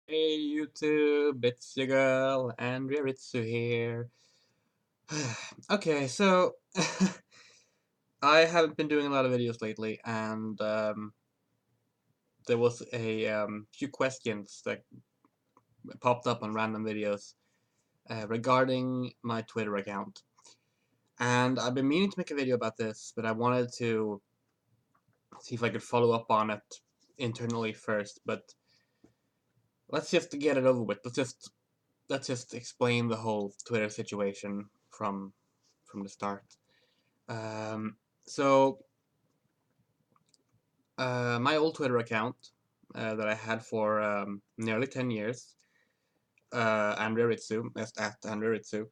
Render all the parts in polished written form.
Hey YouTube, it's your girl, Andrea Ritsu here. Okay, so I haven't been doing a lot of videos lately, and there was a few questions that popped up on random videos regarding my Twitter account. And I've been meaning to make a video about this, but I wanted to see if I could follow up on it internally first. But let's just get it over with. Let's just explain the whole Twitter situation from the start. Um, so my old Twitter account that I had for nearly 10 years, Andrea Ritsu, that's at Andrea Ritsu,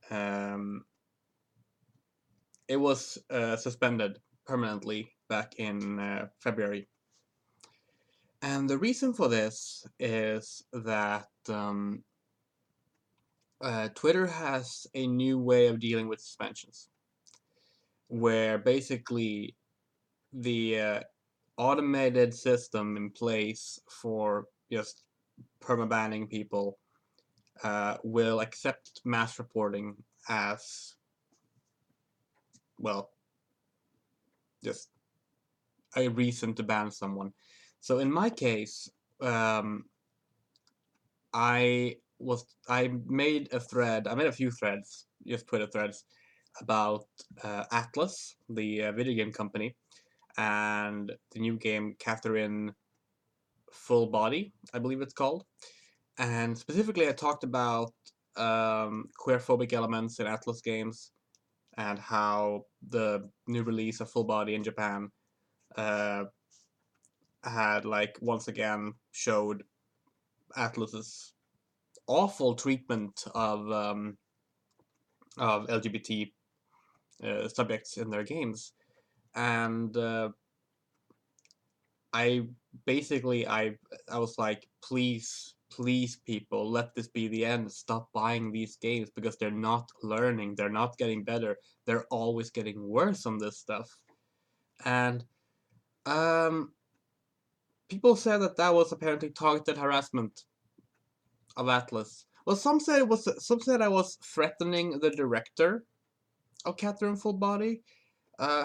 um, it was suspended permanently back in February. And the reason for this is that Twitter has a new way of dealing with suspensions, where basically the automated system in place for just permabanning people will accept mass reporting as, well, just a reason to ban someone. So in my case, um, I made a thread. I made a few threads, just Twitter threads, about Atlas, the video game company, and the new game Catherine Full Body, I believe it's called. And specifically, I talked about queerphobic elements in Atlas games and how the new release of Full Body in Japan uh, had, like, once again showed Atlas's awful treatment of LGBT subjects in their games. And I I was like, please, people, let this be the end. Stop buying these games because they're not learning, they're not getting better, they're always getting worse on this stuff. And um, people said that that was apparently targeted harassment of Atlas. Well, some said I was threatening the director of Catherine Full Body,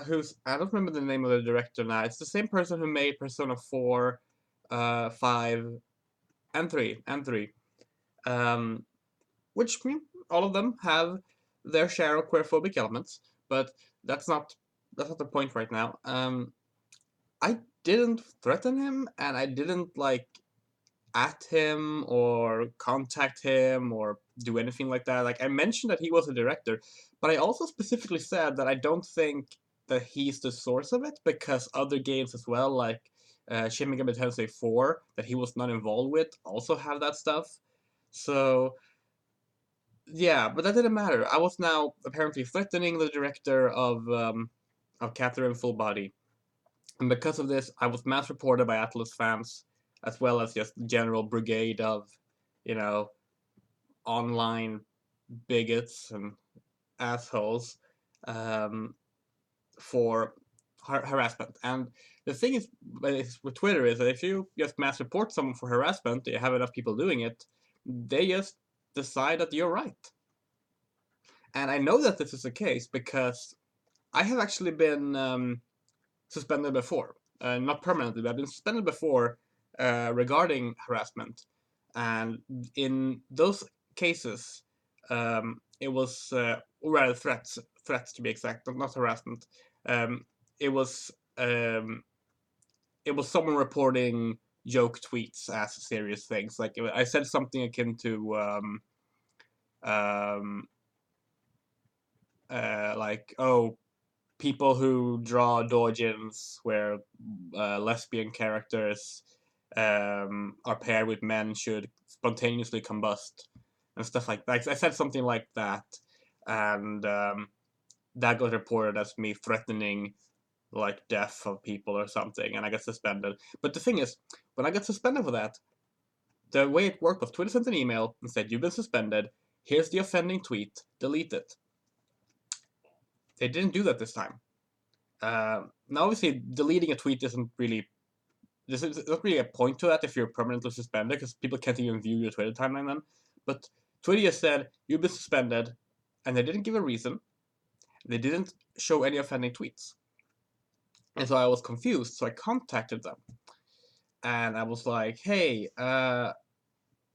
who's, I don't remember the name of the director now. It's the same person who made Persona 4, 5, and 3, um, which all of them have their share of queerphobic elements, but that's not that's not the point right now. I didn't threaten him, and I didn't like at him or contact him or do anything like that. Like, I mentioned that he was a director, but I also specifically said that I don't think that he's the source of it because other games as well, like Shin Megami Tensei 4, that he was not involved with, also have that stuff. So yeah, but that didn't matter. I was now apparently threatening the director of Catherine Full Body, and because of this, I was mass reported by Atlas fans, as well as just general brigade of, you know, online bigots and assholes, um, for harassment. And the thing is with Twitter is that if you just mass report someone for harassment, you have enough people doing it, they just decide that you're right. And I know that this is the case because I have actually been suspended before. Not permanently, but I've been suspended before regarding harassment. And in those cases, it was, or rather, threats to be exact, not harassment. Um, it was um, it was someone reporting joke tweets as serious things. Like, I said something akin to um, like, oh, people who draw doujins where lesbian characters are paired with men should spontaneously combust and stuff like that. I said something like that, and that got reported as me threatening, like, death of people or something, and I got suspended. But the thing is, when I got suspended for that, the way it worked was Twitter sent an email and said, "You've been suspended. Here's the offending tweet. Delete it." They didn't do that this time. Now, obviously, deleting a tweet isn't really there's not really a point to that if you're permanently suspended, because people can't even view your Twitter timeline then. But Twitter just said, you've been suspended, and they didn't give a reason. They didn't show any offending tweets. And so I was confused, so I contacted them. And I was like, hey,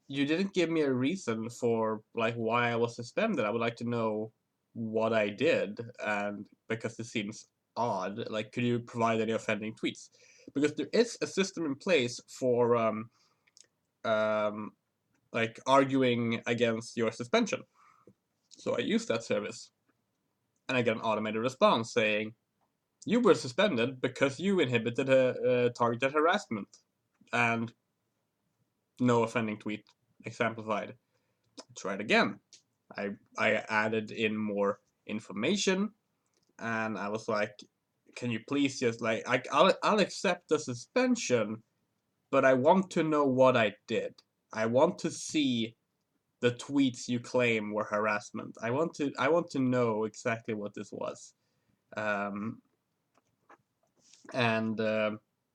you didn't give me a reason for like why I was suspended. I would like to know what I did, and because this seems odd, like could you provide any offending tweets? Because there is a system in place for um, like arguing against your suspension. So I used that service, and I get an automated response saying, "You were suspended because you inhibited a targeted harassment," and no offending tweet exemplified. Try it again. I added in more information, and I was like, "Can you please just like I'll accept the suspension, but I want to know what I did. I want to see the tweets you claim were harassment. I want to know exactly what this was." Um, and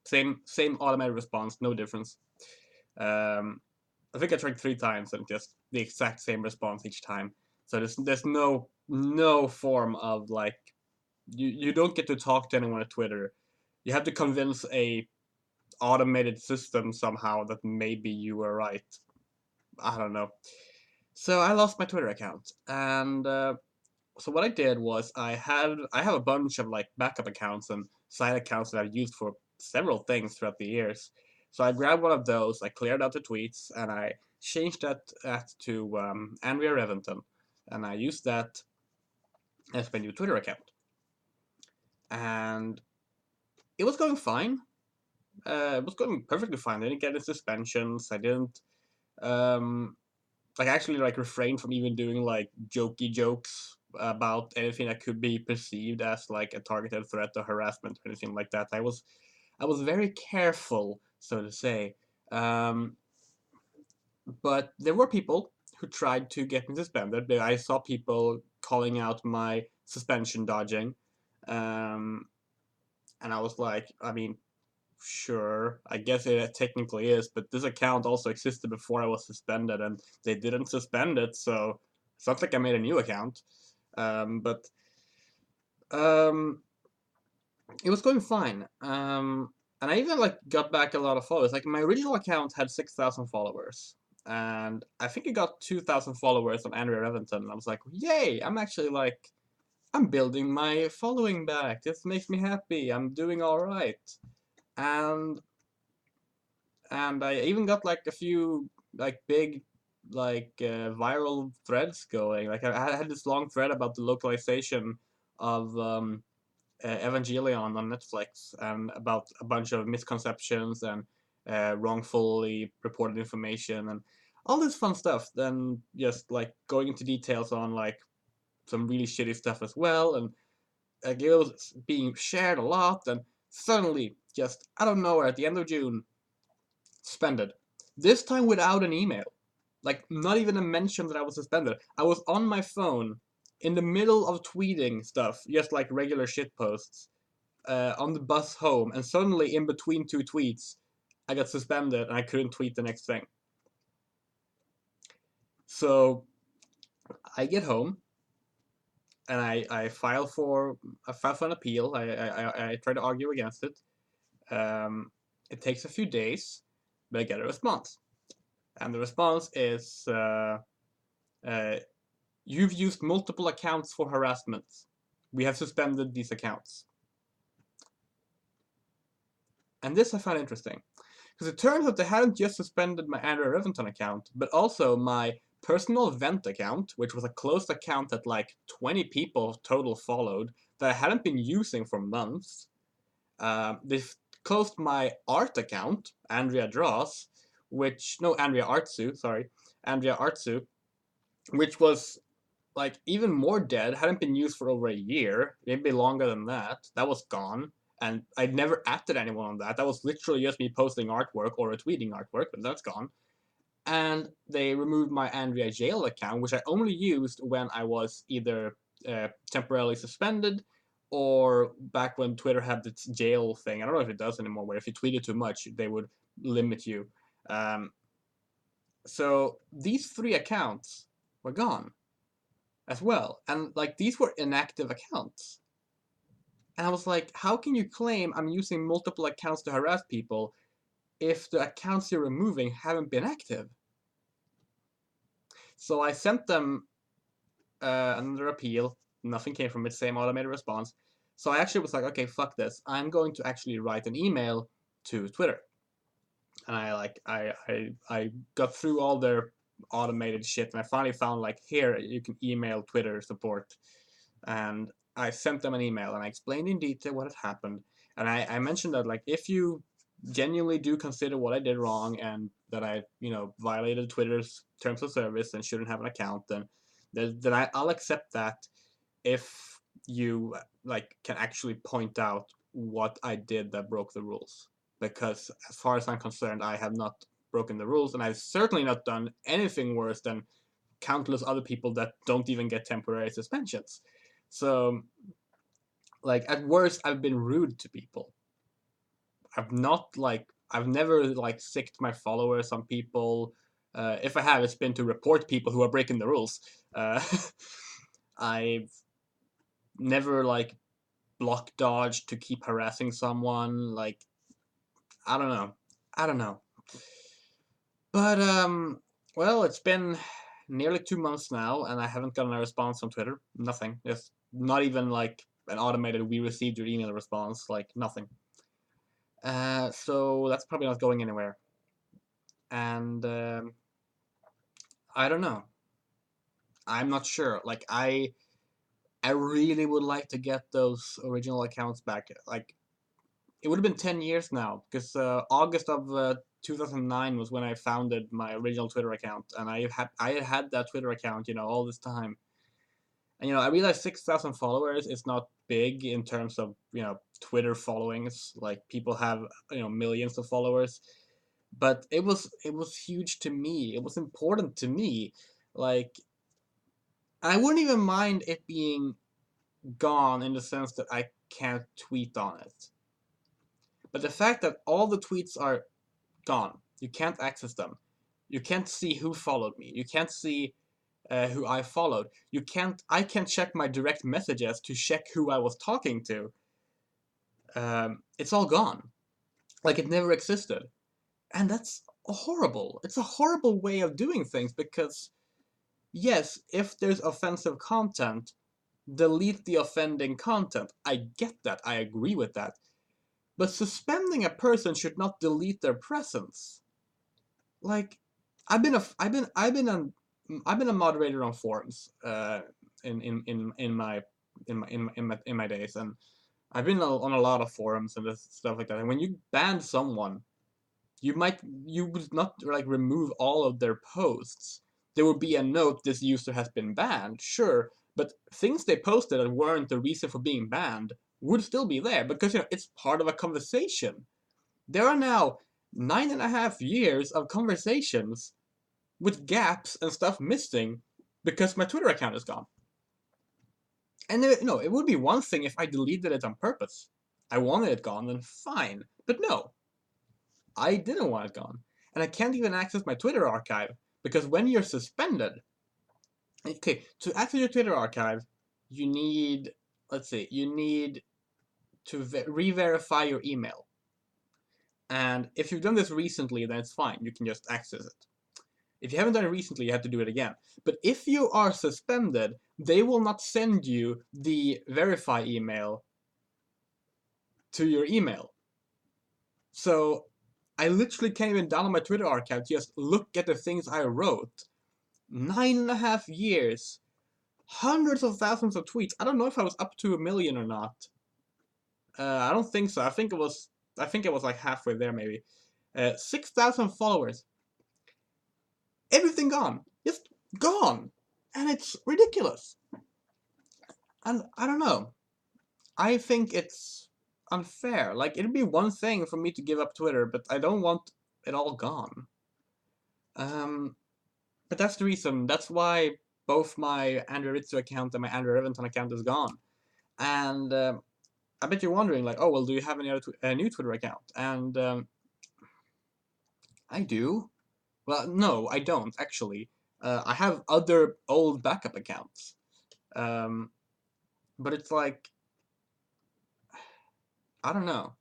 same automated response, no difference. I think I tried 3 times and just the exact same response each time. So there's no form of like you don't get to talk to anyone at Twitter. You have to convince a automated system somehow that maybe you were right. I don't know. So I lost my Twitter account, and so what I did was I have a bunch of like backup accounts and side accounts that I've used for several things throughout the years. So I grabbed one of those, I cleared out the tweets, and I changed that to Andrea Reventon, and I used that as my new Twitter account. And it was going fine. It was going perfectly fine. I didn't get any suspensions. I didn't like actually like refrain from even doing like jokey jokes about anything that could be perceived as like a targeted threat or harassment or anything like that. I was very careful, so to say. Um, but there were people who tried to get me suspended. I saw people calling out my suspension dodging, um, and I was like, I mean, sure, I guess it technically is, but this account also existed before I was suspended, and they didn't suspend it, so it's not like I made a new account. But um, it was going fine. And I even like got back a lot of followers. Like my original account had 6,000 followers, and I think it got 2,000 followers on Andrea Reventon. And I was like, yay! I'm actually like I'm building my following back. This makes me happy. I'm doing all right. And I even got like a few like big like viral threads going. Like I had this long thread about the localization of Evangelion on Netflix and about a bunch of misconceptions and wrongfully reported information and all this fun stuff. Then just like going into details on like some really shitty stuff as well, and like it was being shared a lot. And suddenly, just out of nowhere, at the end of June, suspended. This time without an email. Like, not even a mention that I was suspended. I was on my phone in the middle of tweeting stuff, just like regular shit posts, on the bus home, and suddenly in between two tweets, I got suspended and I couldn't tweet the next thing. So I get home and I file for an appeal. I try to argue against it. It takes a few days, but I get a response. And the response is you've used multiple accounts for harassment. We have suspended these accounts. And this I found interesting, because it turns out they hadn't just suspended my Andrea Reventon account, but also my personal vent account, which was a closed account that like 20 people total followed that I hadn't been using for months. They've closed my art account, Andrea Draws, Andrea Artsu, sorry, Andrea Artsu, which was like even more dead, hadn't been used for over a year, maybe longer than that. That was gone. And I'd never added anyone on that. That was literally just me posting artwork or retweeting artwork, but that's gone. And they removed my Andrea Jail account, which I only used when I was either temporarily suspended or back when Twitter had its jail thing. I don't know if it does anymore, where if you tweeted too much, they would limit you. Um, so these 3 accounts were gone as well, and like these were inactive accounts. And I was like, how can you claim I'm using multiple accounts to harass people if the accounts you're removing haven't been active? So I sent them another appeal. Nothing came from it. Same automated response. So I actually was like, okay, fuck this. I'm going to actually write an email to Twitter. And I got through all their automated shit, and I finally found like, here you can email Twitter support, and I sent them an email and I explained in detail what had happened, and I mentioned that like if you genuinely do consider what I did wrong and that I violated Twitter's terms of service and shouldn't have an account, then I'll accept that if you like can actually point out what I did that broke the rules. Because as far as I'm concerned, I have not broken the rules, and I've certainly not done anything worse than countless other people that don't even get temporary suspensions. So, like at worst, I've been rude to people. I've never like sicked my followers on people. If I have, it's been to report people who are breaking the rules. Uh, I've never like block dodged to keep harassing someone. Like I don't know. But well, it's been nearly 2 months now, and I haven't gotten a response on Twitter. Nothing. Just not even like an automated "we received your email" response. Like nothing. So that's probably not going anywhere. And I don't know. I'm not sure. Like I really would like to get those original accounts back. Like it would have been 10 years now because August of 2009 was when I founded my original Twitter account, and I had that Twitter account, all this time. And I realized 6,000 followers is not big in terms of Twitter followings. Like people have millions of followers, but it was huge to me. It was important to me. Like I wouldn't even mind it being gone in the sense that I can't tweet on it. But the fact that all the tweets are gone, you can't access them. You can't see who followed me. You can't see who I followed. I can't check my direct messages to check who I was talking to. It's all gone. Like it never existed. And that's horrible. It's a horrible way of doing things because, yes, if there's offensive content, delete the offending content. I get that. I agree with that. But suspending a person should not delete their presence. Like, I've been a moderator on forums in my days, and I've been on a lot of forums and stuff like that. And when you ban someone, you would not like remove all of their posts. There would be a note: this user has been banned, sure, but things they posted that weren't the reason for being banned would still be there because it's part of a conversation. There are now 9.5 years of conversations with gaps and stuff missing because my Twitter account is gone. And it would be one thing if I deleted it on purpose. I wanted it gone, then fine. But no, I didn't want it gone. And I can't even access my Twitter archive because when you're suspended, okay, to access your Twitter archive, you need, let's see, you need to re-verify your email. And if you've done this recently, then it's fine. You can just access it. If you haven't done it recently, you have to do it again. But if you are suspended, they will not send you the verify email to your email. So I literally can't even download my Twitter archive to just look at the things I wrote. 9.5 years. Hundreds of thousands of tweets. I don't know if I was up to 1 million or not. I don't think so. I think it was like halfway there maybe. 6,000 followers. Everything gone. Just gone. And it's ridiculous. And I don't know. I think it's unfair. Like, it'd be one thing for me to give up Twitter, but I don't want it all gone. But that's the reason. That's why both my Andrew Rizzo account and my Andrew Reventon account is gone. And I bet you're wondering, like, oh, well, do you have any other new Twitter account? And I do. Well, no, I don't, actually. I have other old backup accounts. Um, but it's like, I don't know.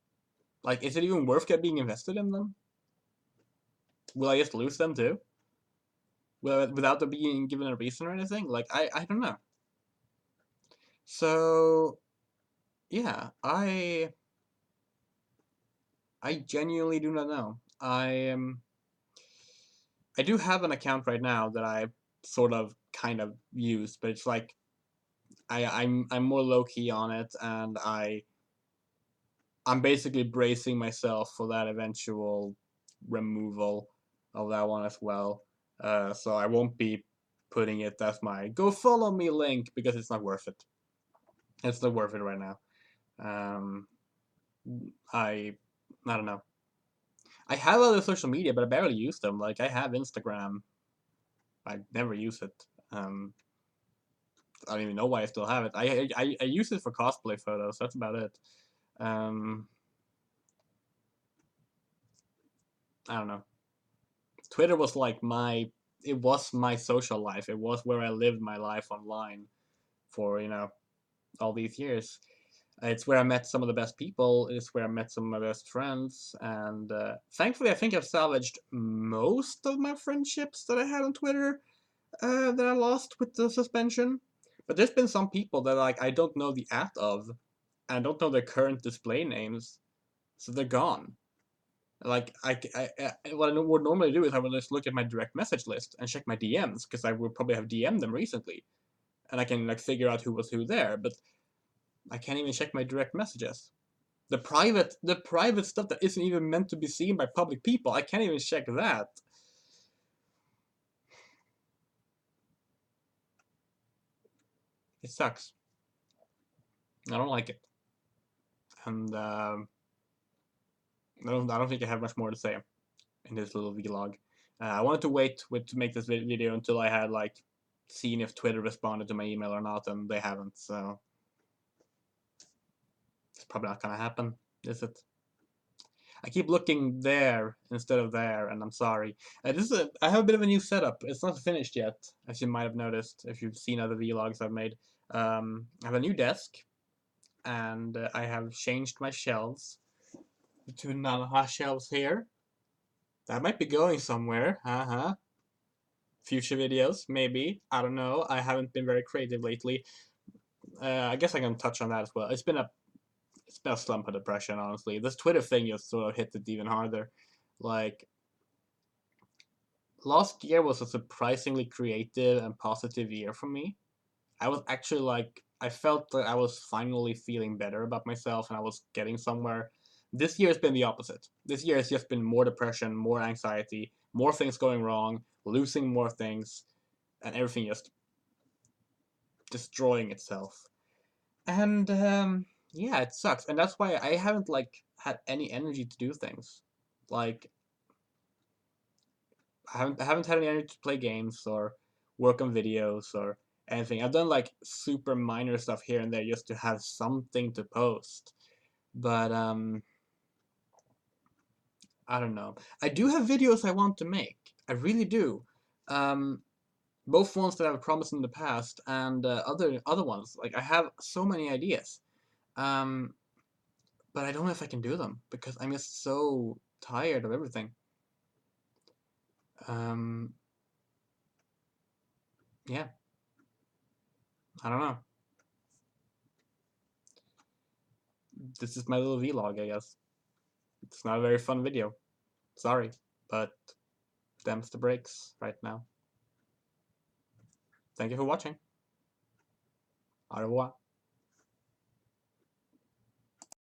Like, is it even worth being invested in them? Will I just lose them too? Without them being given a reason or anything? Like, I don't know. So, yeah, I genuinely do not know. I do have an account right now that I sort of kind of use, but it's like I'm more low key on it, and I'm basically bracing myself for that eventual removal of that one as well. So I won't be putting it as my go follow me link because it's not worth it. It's not worth it right now. Um, I I don't know. I have other social media, but I barely use them. Like I have Instagram. I never use it. Um, I don't even know why I still have it. I use it for cosplay photos. That's about it. Um, I don't know. Twitter was like it was my social life. It was where I lived my life online for, all these years. It's where I met some of the best people. It's where I met some of my best friends. And thankfully, I think I've salvaged most of my friendships that I had on Twitter that I lost with the suspension. But there's been some people that like I don't know the at of, and I don't know their current display names, so they're gone. Like what I would normally do is I would just look at my direct message list and check my DMs because I would probably have DM'd them recently, and I can like figure out who was who there. But I can't even check my direct messages. The private stuff that isn't even meant to be seen by public people, I can't even check that. It sucks. I don't like it, and I don't think I have much more to say in this little vlog. I wanted to wait to make this video until I had like seen if Twitter responded to my email or not, and they haven't. So it's probably not gonna happen, is it? I keep looking there instead of there, and I'm sorry. I have a bit of a new setup. It's not finished yet, as you might have noticed if you've seen other vlogs I've made. I have a new desk, and I have changed my shelves to Nanaha shelves here. That might be going somewhere. Future videos, maybe. I don't know. I haven't been very creative lately. I guess I can touch on that as well. It's been a slump of depression, honestly. This Twitter thing just sort of hit it even harder. Like last year was a surprisingly creative and positive year for me. I was actually like I felt that I was finally feeling better about myself and I was getting somewhere. This year has been the opposite. This year has just been more depression, more anxiety, more things going wrong, losing more things, and everything just destroying itself. And yeah, it sucks. And that's why I haven't like had any energy to do things. Like I haven't had any energy to play games or work on videos or anything. I've done like super minor stuff here and there just to have something to post. But I don't know. I do have videos I want to make. I really do. Um, both ones that I've promised in the past and other ones. Like I have so many ideas. Um, but I don't know if I can do them because I'm just so tired of everything. Um, yeah, I don't know. This is my little vlog, I guess. It's not a very fun video. Sorry, but them's the breaks right now. Thank you for watching. Au revoir.